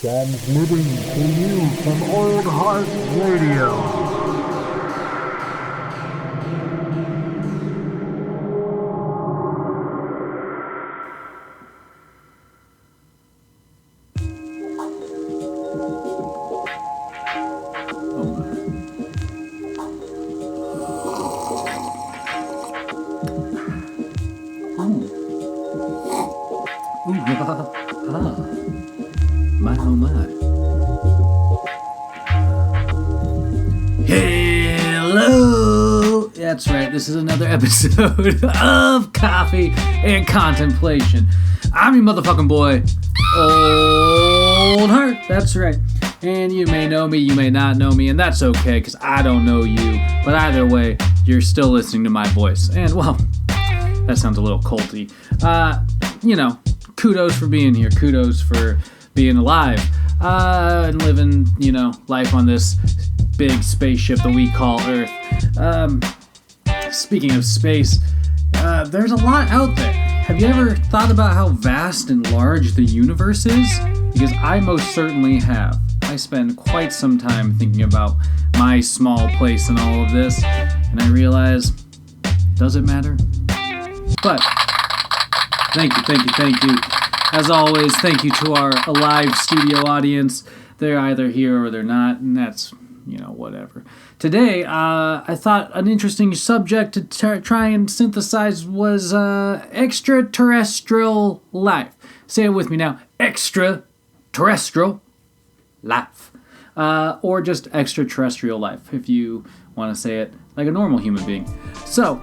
Transmitting to you from oldheartradio. My oh my. Hello! That's right, this is another episode of Coffee and Contemplation. I'm your motherfucking boy, Old Heart. That's right. And you may know me, you may not know me, and that's okay, because I don't know you. But either way, you're still listening to my voice. And, well, that sounds a little culty. Kudos for being here. Kudos for being alive. And living, life on this big spaceship that we call Earth. Speaking of space, there's a lot out there. Have you ever thought about how vast and large the universe is? Because I most certainly have. I spend quite some time thinking about my small place in all of this, and I realize, does it matter? But thank you. As always, thank you to our live studio audience. They're either here or they're not, and that's, whatever. Today, I thought an interesting subject to try and synthesize was extraterrestrial life. Say it with me now. Extraterrestrial life. Or just extraterrestrial life, if you want to say it like a normal human being. So,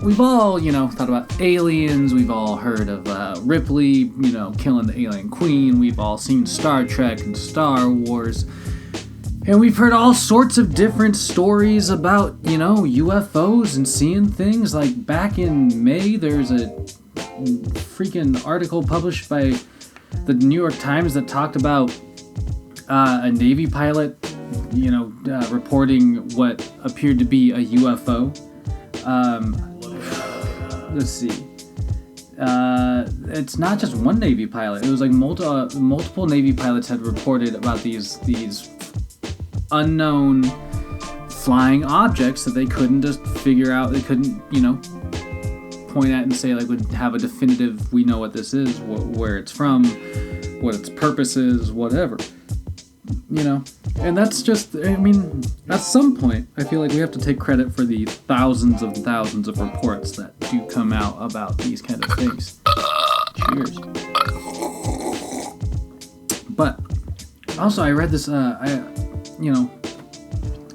we've all, thought about aliens. We've all heard of Ripley, killing the alien queen. We've all seen Star Trek and Star Wars. And we've heard all sorts of different stories about, UFOs and seeing things. Like back in May, there's a freaking article published by the New York Times that talked about a Navy pilot, reporting what appeared to be a UFO. Let's see. It's not just one Navy pilot. It was like multiple Navy pilots had reported about these unknown flying objects that they couldn't just figure out. They couldn't, point at and say like would have a definitive. We know what this is, where it's from, what its purpose is, whatever. And that's just, at some point, I feel like we have to take credit for the thousands of reports that do come out about these kind of things. Cheers. But, also, I read this,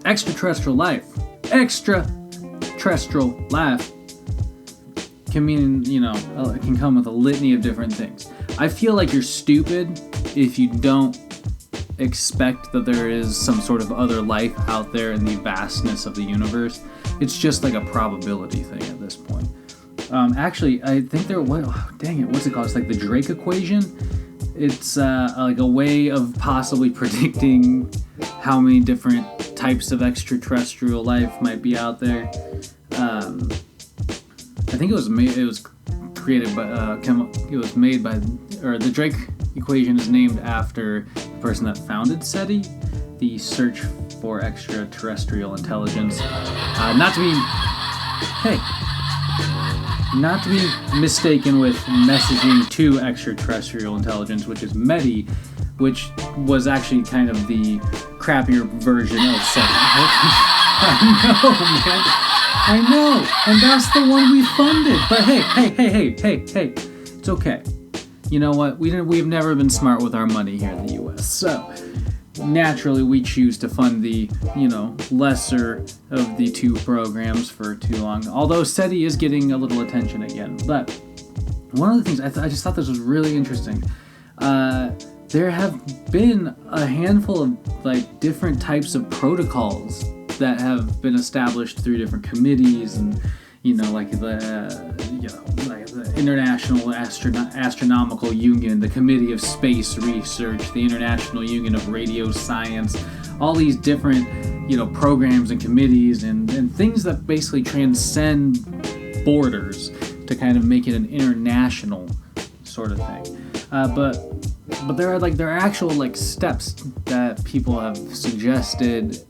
extraterrestrial life. Extraterrestrial life can mean, it can come with a litany of different things. I feel like you're stupid if you don't expect that there is some sort of other life out there in the vastness of the universe. It's just like a probability thing at this point. Actually, I think what's it called? It's like the Drake equation. It's like a way of possibly predicting how many different types of extraterrestrial life might be out there. I think the Drake equation is named after the person that founded SETI, the Search for Extraterrestrial Intelligence. Not to be mistaken with Messaging to Extraterrestrial Intelligence, which is METI, which was actually kind of the crappier version of SETI. I know, and that's the one we funded. But hey, it's okay. You know what? We've never been smart with our money here in the U.S. So naturally, we choose to fund the lesser of the two programs for too long. Although SETI is getting a little attention again. But one of the things I just thought this was really interesting. There have been a handful of different types of protocols that have been established through different committees and the International Astronomical Union, the Committee of Space Research, the International Union of Radio Science, all these different programs and committees and things that basically transcend borders to kind of make it an international sort of thing. But But there are actual like steps that people have suggested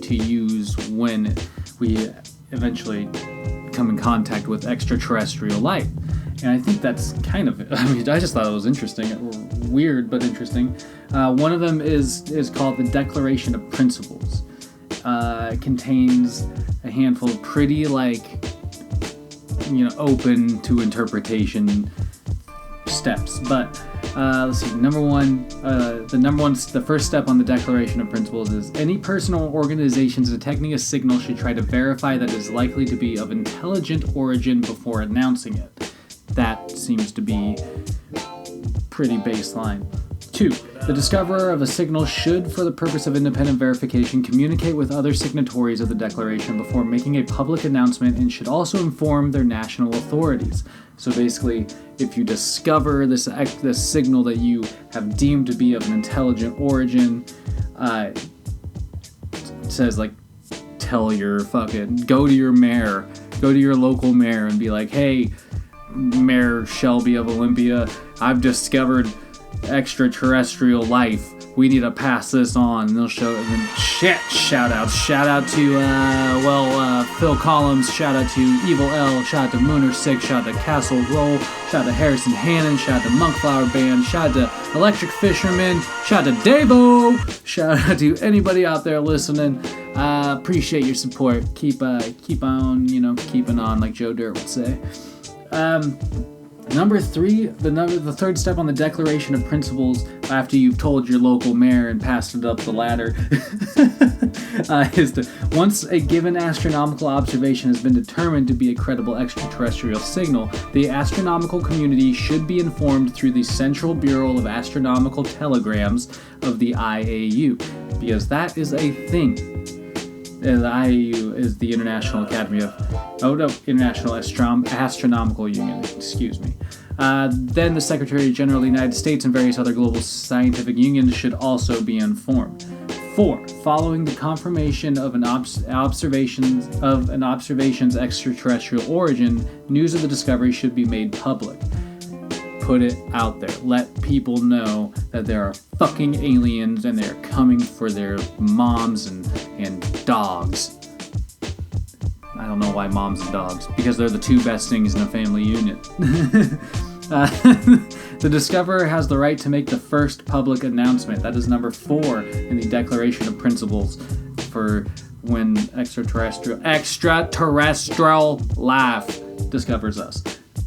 to use when we eventually come in contact with extraterrestrial life. And I think that's kind of, I just thought it was interesting, weird but interesting. One of them is called the Declaration of Principles. It contains a handful of pretty open to interpretation steps. But let's see. The first step on the Declaration of Principles is any person or organization detecting a signal should try to verify that it is likely to be of intelligent origin before announcing it. That seems to be pretty baseline. 2. The discoverer of a signal should, for the purpose of independent verification, communicate with other signatories of the Declaration before making a public announcement and should also inform their national authorities. So basically, if you discover this signal that you have deemed to be of an intelligent origin, it says go to your mayor, go to your local mayor and be like, hey, Mayor Shelby of Olympia, I've discovered extraterrestrial life. We need to pass this on. And they'll show it. And then shout out to Phil Collins, shout out to Evil L, shout out to Mooner 6, shout out to Castle Roll, shout out to Harrison Hannon, shout out to Monkflower Band, shout out to Electric Fisherman, shout out to Davo, shout out to anybody out there listening. Appreciate your support. Keep on, keeping on, like Joe Dirt would say. Number 3, the third step on the Declaration of Principles, after you've told your local mayor and passed it up the ladder, is to, once a given astronomical observation has been determined to be a credible extraterrestrial signal, the astronomical community should be informed through the Central Bureau of Astronomical Telegrams of the IAU, because that is a thing. The IAU is the International Astronomical Union, excuse me. Then the Secretary General of the United States and various other global scientific unions should also be informed. 4. Following the confirmation of an observation's extraterrestrial origin, news of the discovery should be made public. Put it out there. Let people know that there are fucking aliens and they're coming for their moms and dogs. I don't know why moms and dogs, because they're the two best things in a family unit. The discoverer has the right to make the first public announcement. That is number 4 in the Declaration of Principles for when extraterrestrial life discovers us.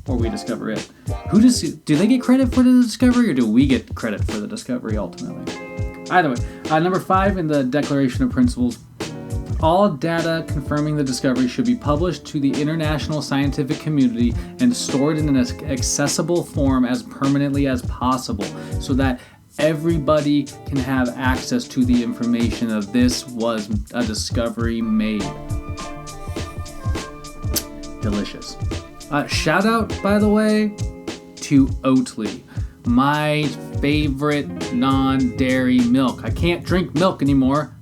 Or we discover it. Do they get credit for the discovery, or do we get credit for the discovery ultimately? Either way. Number 5 in the Declaration of Principles. All data confirming the discovery should be published to the international scientific community and stored in an accessible form as permanently as possible, so that everybody can have access to the information that this was a discovery made. Delicious. Shout out, by the way, to Oatly, my favorite non-dairy milk. I can't drink milk anymore.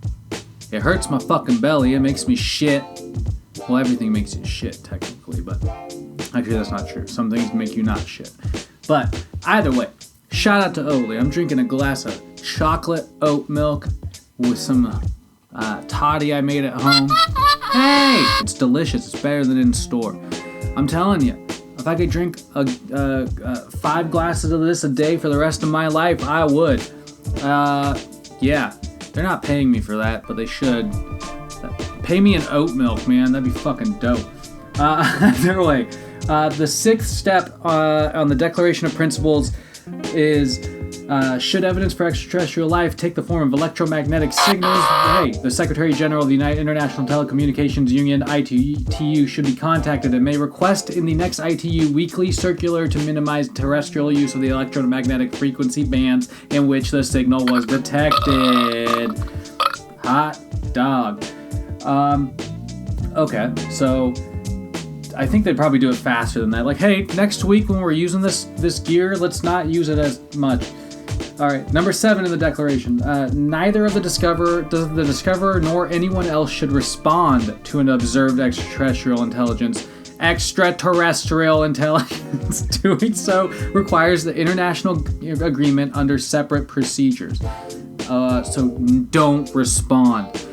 It hurts my fucking belly. It makes me shit. Well, everything makes you shit, technically, but actually that's not true. Some things make you not shit. But either way, shout out to Oatly. I'm drinking a glass of chocolate oat milk with some toddy I made at home. Hey! It's delicious. It's better than in store. I'm telling you, if I could drink 5 glasses of this a day for the rest of my life, I would. Yeah, they're not paying me for that, but they should. Pay me in oat milk, man. That'd be fucking dope. Either way, the 6th step on the Declaration of Principles is should evidence for extraterrestrial life take the form of electromagnetic signals, the Secretary General of the International Telecommunications Union, ITU, should be contacted and may request in the next ITU weekly circular to minimize terrestrial use of the electromagnetic frequency bands in which the signal was detected. Hot dog. Okay, so I think they'd probably do it faster than that. Like, hey, next week when we're using this gear, let's not use it as much. All right, number 7 in the Declaration. Neither of the discoverer nor anyone else should respond to an observed extraterrestrial intelligence extraterrestrial intelligence. Doing so requires the international agreement under separate procedures. So don't respond.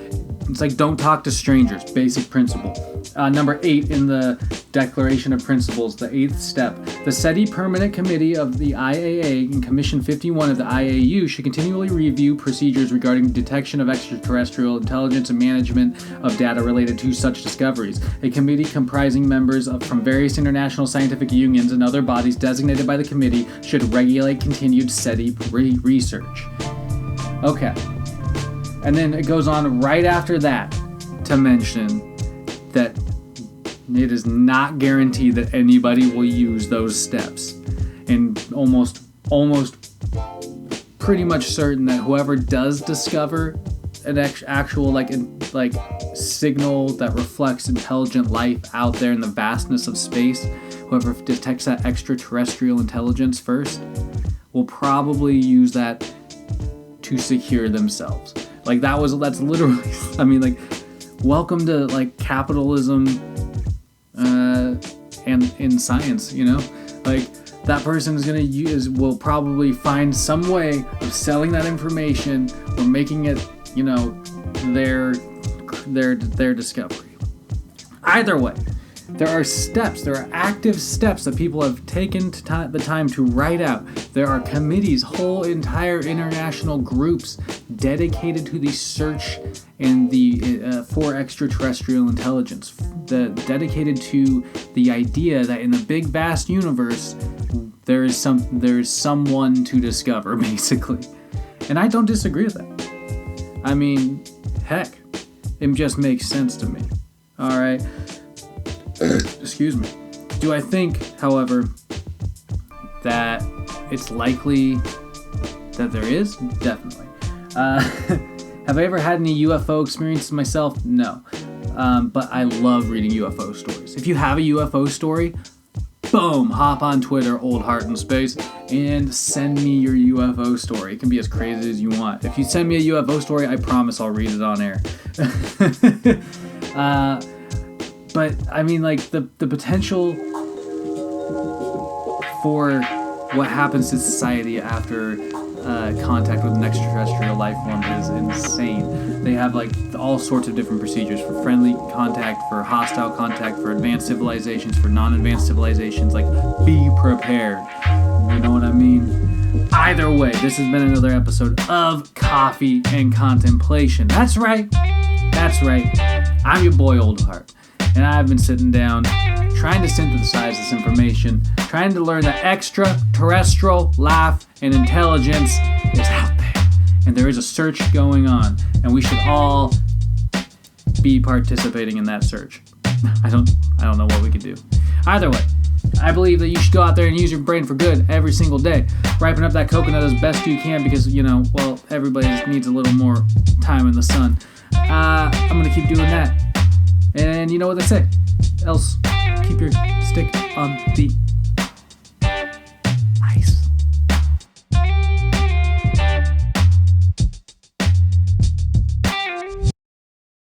It's like don't talk to strangers, basic principle. Number 8 in the Declaration of Principles, the 8th step. The SETI Permanent Committee of the IAA and Commission 51 of the IAU should continually review procedures regarding detection of extraterrestrial intelligence and management of data related to such discoveries. A committee comprising members from various international scientific unions and other bodies designated by the committee should regulate continued SETI research. Okay. And then it goes on right after that to mention that it is not guaranteed that anybody will use those steps. And almost pretty much certain that whoever does discover an actual like signal that reflects intelligent life out there in the vastness of space, whoever detects that extraterrestrial intelligence first will probably use that to secure themselves. Like that's literally, I mean, like, welcome to like capitalism and in science, you know? Like that person is will probably find some way of selling that information or making it, you know, their discovery. Either way, there are active steps that people have taken the time to write out. There are committees, whole entire international groups dedicated to the search and for extraterrestrial intelligence, dedicated to the idea that in the big vast universe there is someone to discover, basically. And I don't disagree with that. I mean, heck, it just makes sense to me. All right. Excuse me. Do I think, however, that it's likely that there is? Definitely. Have I ever had any UFO experiences myself? No. But I love reading UFO stories. If you have a UFO story, boom, hop on Twitter, oldheartanspace, and send me your UFO story. It can be as crazy as you want. If you send me a UFO story, I promise I'll read it on air. But I mean, like the potential for what happens to society after contact with an extraterrestrial life form is insane. They have like all sorts of different procedures for friendly contact, for hostile contact, for advanced civilizations, for non-advanced civilizations. Like, be prepared. You know what I mean? Either way, this has been another episode of Coffee and Contemplation. That's right. I'm your boy Old Heart. And I've been sitting down, trying to synthesize this information, trying to learn that extraterrestrial life and intelligence is out there. And there is a search going on, and we should all be participating in that search. I don't know what we could do. Either way, I believe that you should go out there and use your brain for good every single day. Ripen up that coconut as best you can because, you know, well, everybody needs a little more time in the sun. I'm going to keep doing that. And you know what they say, else keep your stick on the